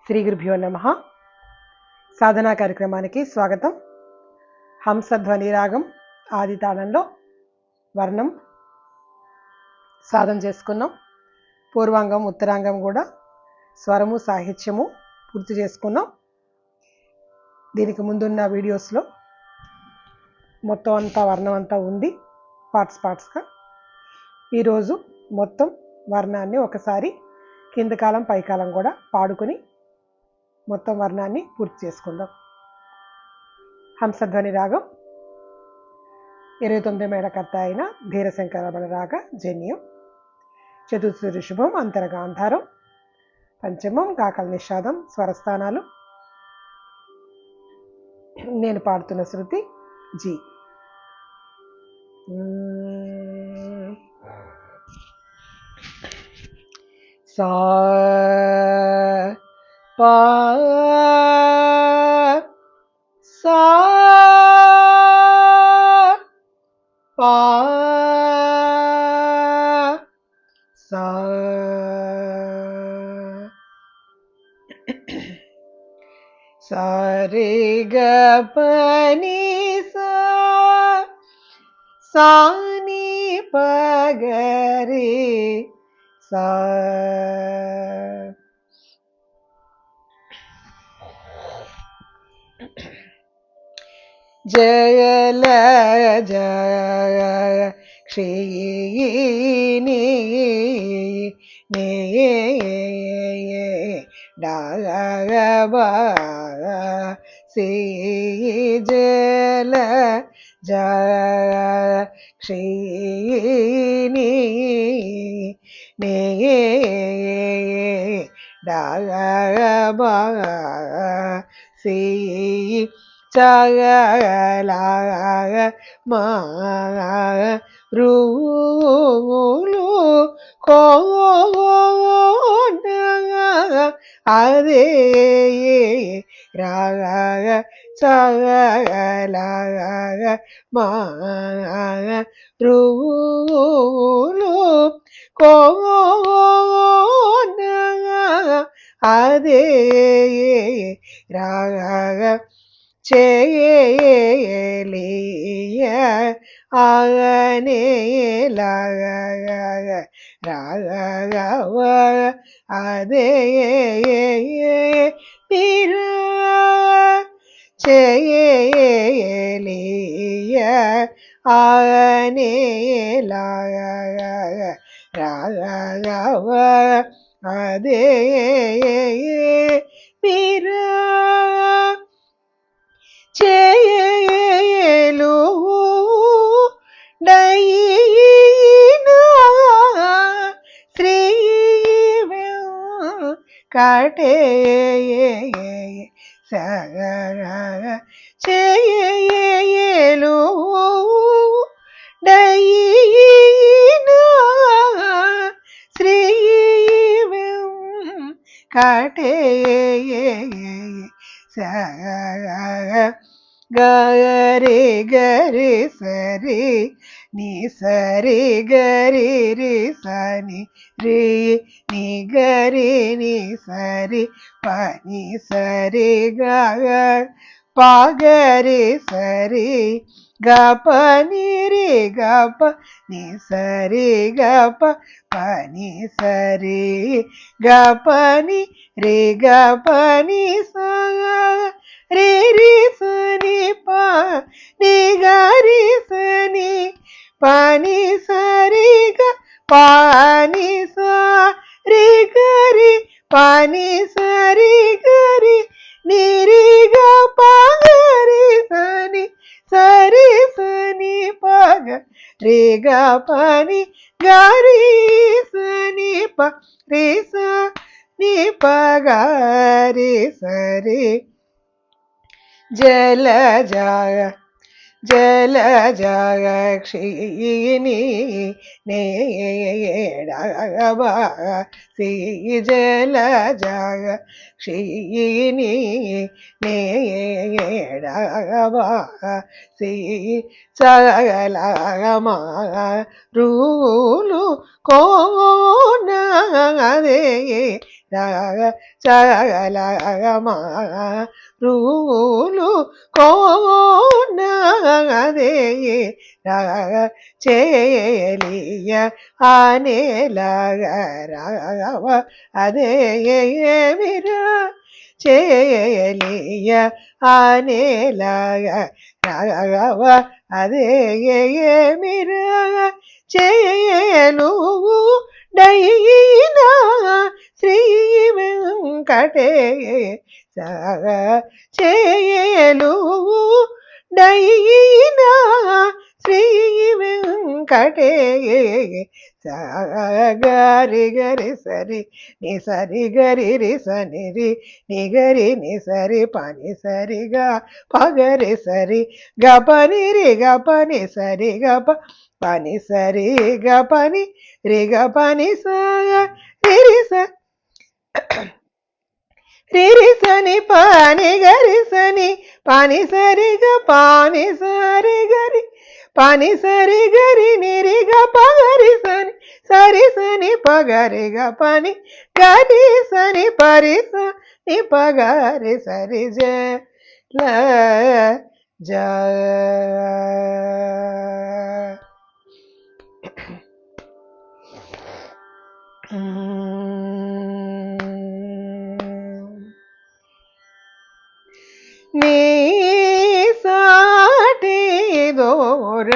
శ్రీ గురుభ్యో నమః. సాధనా కార్యక్రమానికి స్వాగతం. హంసధ్వని రాగం ఆది తాళంలో వర్ణం సాధన చేసుకున్నాం. పూర్వాంగం ఉత్తరాంగం కూడా స్వరము సాహిత్యము పూర్తి చేసుకున్నాం. దీనికి ముందున్న వీడియోస్లో మొత్తం అంతా వర్ణం అంతా ఉంది పార్ట్స్గా. ఈరోజు మొత్తం వర్ణాన్ని ఒకసారి కింద కాలం పై కాలం కూడా పాడుకొని మొత్తం వర్ణాన్ని పూర్తి చేసుకుందాం. హంసధ్వని రాగం 29 మేళకర్త అయిన ధీరశంకర రాగ జన్యం. చతుర్థి ఋషభం, అంతరగాంధారం, పంచమం గాకల నిషాదం స్వరస్థానాలు. నేను పాడుతున్న శృతి జీ. సా పా సా పా సా సా రే గ ప ని సా సా ని ప గ రే సా. జయల జయ క్షీణి నే డాగబా సి జల జయ క్షీణి నే డాగబా సి చగల మా రూలు కోన అదే రాగ చగల మా రూలు కోన అదే రాగ చేయలియ ఆగనేలగ రాగవ అదే నిరా చేయలియ ఆగనేలగ రాగవ అదే నిరా చేయలు డైనా శ్రీ కటే సగ చేయలు డైనా శ్రీ కటే సగ గరి గరి సరి ని సరి గరి రి సని రి ని గరి ని సరి పని సరి గ పగరి సరి గ పని రి గ ప ని సరి గ ప పని సరి గ పని రి గ పని సా రే రి సని ప ని గ రి సని పని సరి గ పని సా రి గ రి పని సరి గ రి ని రి గ ప గ రి సని సరి సని ప గ రి గ పని గ రి సని ప రి స ని ప గ రి సరి జల జయ జల జయ క్షీణి నే డాగబా జల జగ క్షీణి నేడవా శ్రీ సగలమా రూలు కోనదే సగలమా రూలు కోనదే చేలియ ఆనేలగరవ అదే మిరా చేలియ ఆనేలగరవ అదే మిరా చేయలు డైనా శ్రీ వెంకటేశ చేయలు డైనా శ్రీ వెంకటేశ గరి గరి సరి ని సరి గరి రి సని రి ని గరి ని సరి పని సరిగా పగరి సరి గ పని రి గ పని సరి గ పని సరి గ పని రి గ పని స రి స రి సని పాని గరి సని పాని సరి గ పాని సరి గరి పాని సరి గరి నిరి గ పగరి సని సరి సని పగరి గ పని గరి సని పరి సని పగరి సరి జ జ నీ సాటి దోర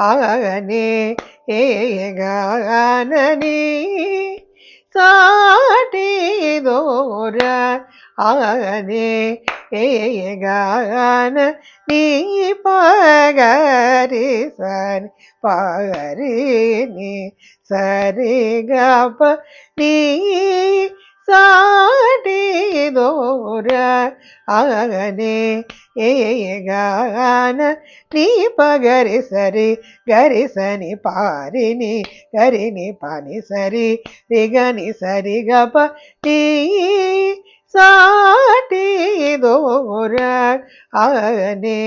ఆగనే ఏగానని సాటి దోర ఆగనే ఏగాన నీ పగరి సని పగరి ని సరి గప నీ సాటి దోర ఆగనే ఏగాన నీ పగరి సరి గరి సని పారిని గరిని పని సరి రిగని సరి గప నీ సాటి దోర ఆగనే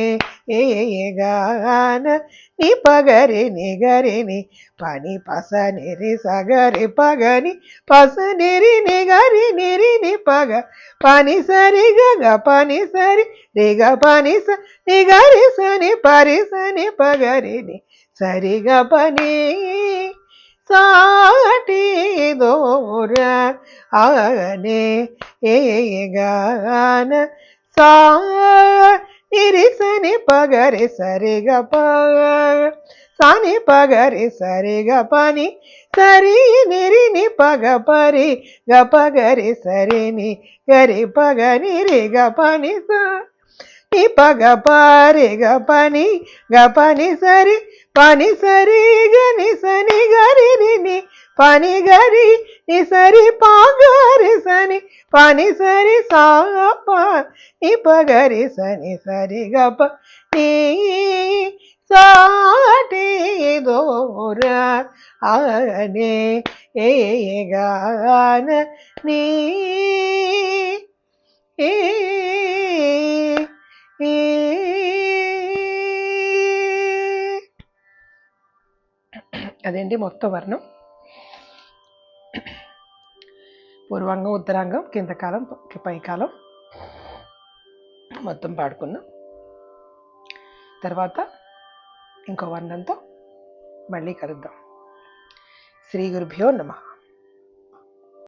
ఏగాన ని పగరి ని గరిని పని పస నిరి సగరి పగని పస నిరి ని గరి నిరి ని పగ పని సరి గ పని సరి రి గ పని స ని గరి సని పరి సని పగరి ని సరి గ పని సాటి దోర ఆగనే ఏగాన సా నిరి సని పగరి సరి గ ప సని పగరి సరి గ పని సరి నిరి ని పగ పరి గ పగరి సరి ని గరి పగ నిరి గ పని స ని పగ పరి గ పని సరి గ ని సని గరి ని పని గరి ని సరి పగరి సని పని సరి సా ప ని పగరి సని సరి గ ప ని సాటి దోర ఆగనే ఏగాన నీ అదేంటి మొత్తం వర్ణం పూర్వాంగం ఉత్తరాంగం కింద కాలం పై కాలం మొత్తం పాడుకున్నాం. తర్వాత ఇంకో వర్ణంతో మళ్ళీ కలుద్దాం. శ్రీ గురుభ్యో నమః.